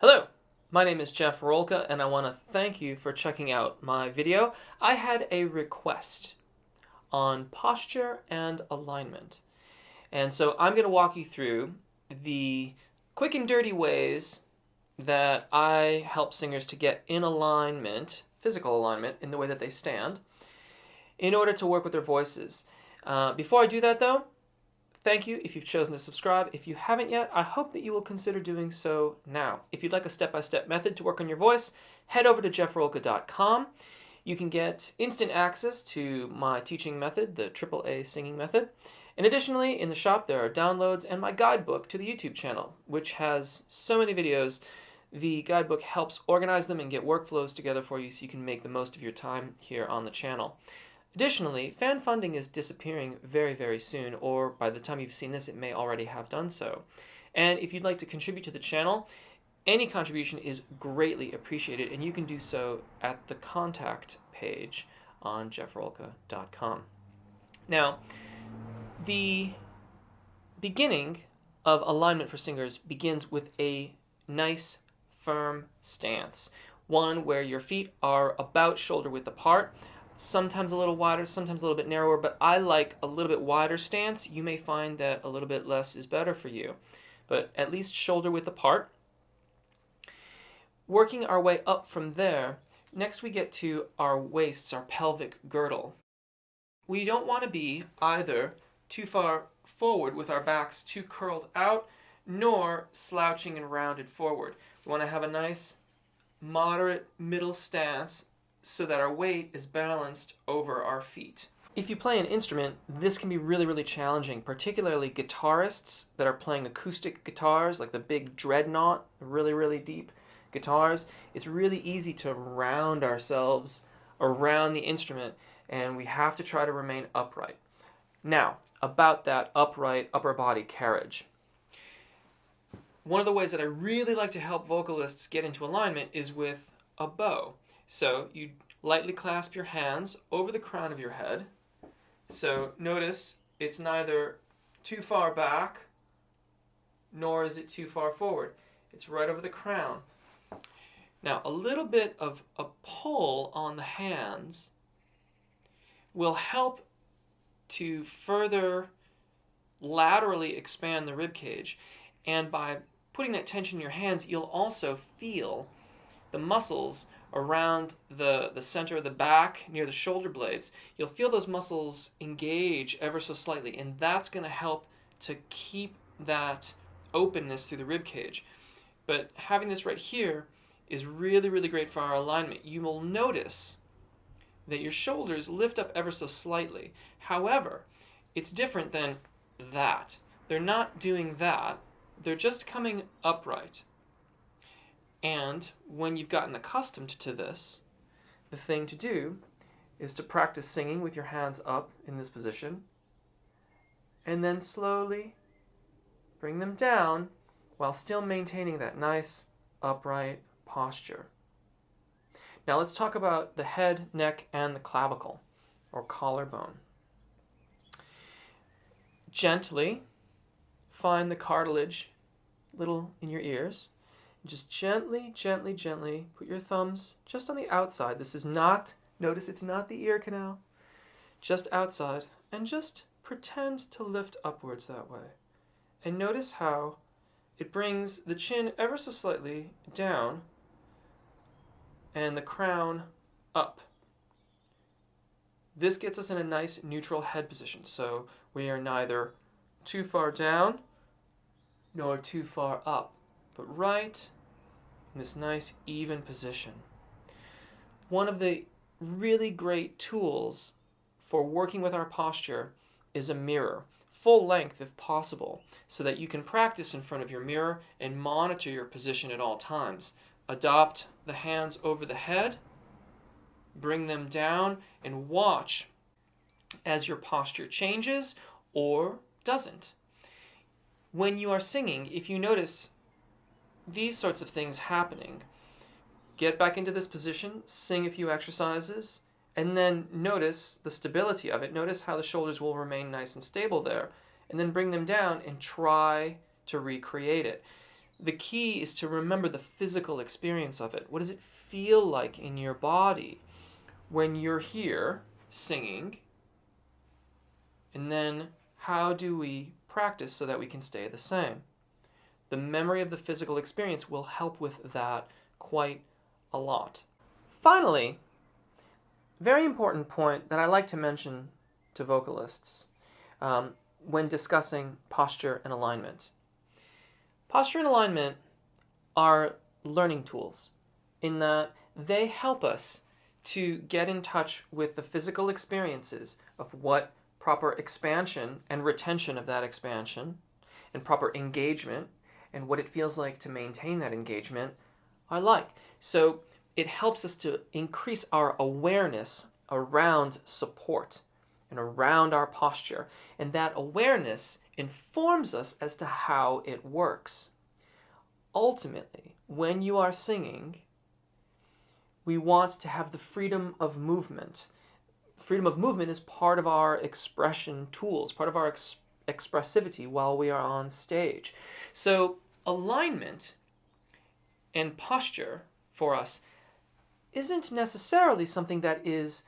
Hello, my name is Jeff Rolka, and I want to thank you for checking out my video. I had a request on posture and alignment, and so I'm going to walk you through the quick and dirty ways that I help singers to get in alignment, physical alignment, in the way that they stand, in order to work with their voices. Before I do that, though, thank you if you've chosen to subscribe. If you haven't yet, I hope that you will consider doing so now. If you'd like a step-by-step method to work on your voice, head over to jeffrolka.com. You can get instant access to my teaching method, the AAA singing method. And additionally, in the shop there are downloads and my guidebook to the YouTube channel, which has so many videos. The guidebook helps organize them and get workflows together for you so you can make the most of your time here on the channel. Additionally, fan funding is disappearing very, very soon, or by the time you've seen this, it may already have done so. And if you'd like to contribute to the channel, any contribution is greatly appreciated, and you can do so at the contact page on jeffrolka.com. Now, the beginning of alignment for singers begins with a nice, firm stance. One where your feet are about shoulder width apart, sometimes a little wider, sometimes a little bit narrower, but I like a little bit wider stance. You may find that a little bit less is better for you, but at least shoulder width apart. Working our way up from there, next we get to our waists, our pelvic girdle. We don't want to be either too far forward with our backs too curled out, nor slouching and rounded forward. We want to have a nice, moderate middle stance so that our weight is balanced over our feet. If you play an instrument, this can be really, really challenging, particularly guitarists that are playing acoustic guitars, like the big Dreadnought, really, really deep guitars. It's really easy to round ourselves around the instrument, and we have to try to remain upright. Now, about that upright upper body carriage. One of the ways that I really like to help vocalists get into alignment is with a bow. So you lightly clasp your hands over the crown of your head. So notice it's neither too far back, nor is it too far forward. It's right over the crown. Now, a little bit of a pull on the hands will help to further laterally expand the rib cage. And by putting that tension in your hands, you'll also feel the muscles around the center of the back, near the shoulder blades. You'll feel those muscles engage ever so slightly, and that's going to help to keep that openness through the rib cage. But having this right here is really, really great for our alignment. You will notice that your shoulders lift up ever so slightly. However, it's different than that. They're not doing that. They're just coming upright. And when you've gotten accustomed to this, the thing to do is to practice singing with your hands up in this position, and then slowly bring them down while still maintaining that nice upright posture. Now let's talk about the head, neck, and the clavicle, or collarbone. Gently find the cartilage little in your ears. Just gently, gently, gently put your thumbs just on the outside. This is not, notice it's not the ear canal, just outside. And just pretend to lift upwards that way. And notice how it brings the chin ever so slightly down and the crown up. This gets us in a nice neutral head position. So we are neither too far down nor too far up, but right in this nice even position. One of the really great tools for working with our posture is a mirror, full length if possible, so that you can practice in front of your mirror and monitor your position at all times. Adopt the hands over the head, bring them down, and watch as your posture changes or doesn't. When you are singing, if you notice these sorts of things happening, get back into this position, sing a few exercises, and then notice the stability of it. Notice how the shoulders will remain nice and stable there, and then bring them down and try to recreate it. The key is to remember the physical experience of it. What does it feel like in your body when you're here singing? And then how do we practice so that we can stay the same? The memory of the physical experience will help with that quite a lot. Finally, very important point that I like to mention to vocalists when discussing posture and alignment. Posture and alignment are learning tools in that they help us to get in touch with the physical experiences of what proper expansion and retention of that expansion and proper engagement and what it feels like to maintain that engagement are like. So it helps us to increase our awareness around support and around our posture. And that awareness informs us as to how it works. Ultimately, when you are singing, we want to have the freedom of movement. Freedom of movement is part of our expression tools, part of our expressivity while we are on stage. So alignment and posture for us isn't necessarily something that is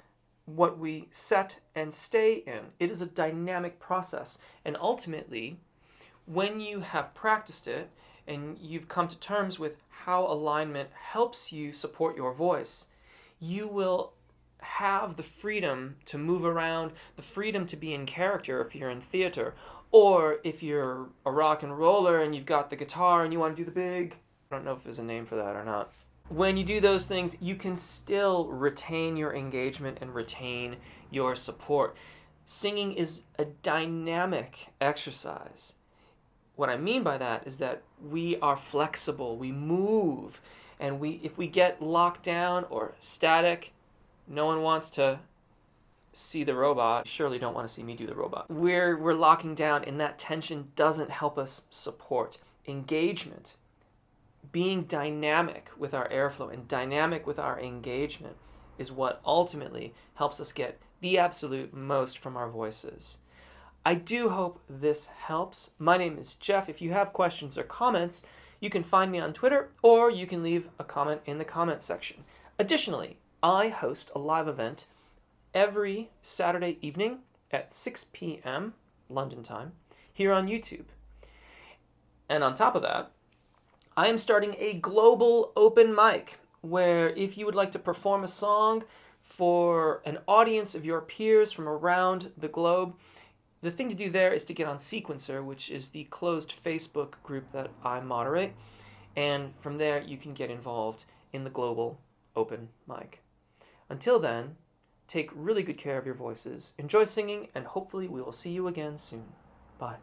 what we set and stay in. It is a dynamic process. And ultimately, when you have practiced it and you've come to terms with how alignment helps you support your voice, you will have the freedom to move around, the freedom to be in character if you're in theater, or if you're a rock and roller and you've got the guitar and you want to do the big, I don't know if there's a name for that or not. When you do those things, you can still retain your engagement and retain your support. Singing is a dynamic exercise. What I mean by that is that we are flexible, we move, and if we get locked down or static, no one wants to see the robot. You surely don't want to see me do the robot. We're locking down, and that tension doesn't help us support. Engagement, being dynamic with our airflow and dynamic with our engagement is what ultimately helps us get the absolute most from our voices. I do hope this helps. My name is Jeff. If you have questions or comments, you can find me on Twitter or you can leave a comment in the comment section. Additionally, I host a live event every Saturday evening at 6 p.m. London time here on YouTube. And on top of that, I am starting a global open mic where if you would like to perform a song for an audience of your peers from around the globe, the thing to do there is to get on Sequencer, which is the closed Facebook group that I moderate. And from there, you can get involved in the global open mic. Until then, take really good care of your voices, enjoy singing, and hopefully we will see you again soon. Bye.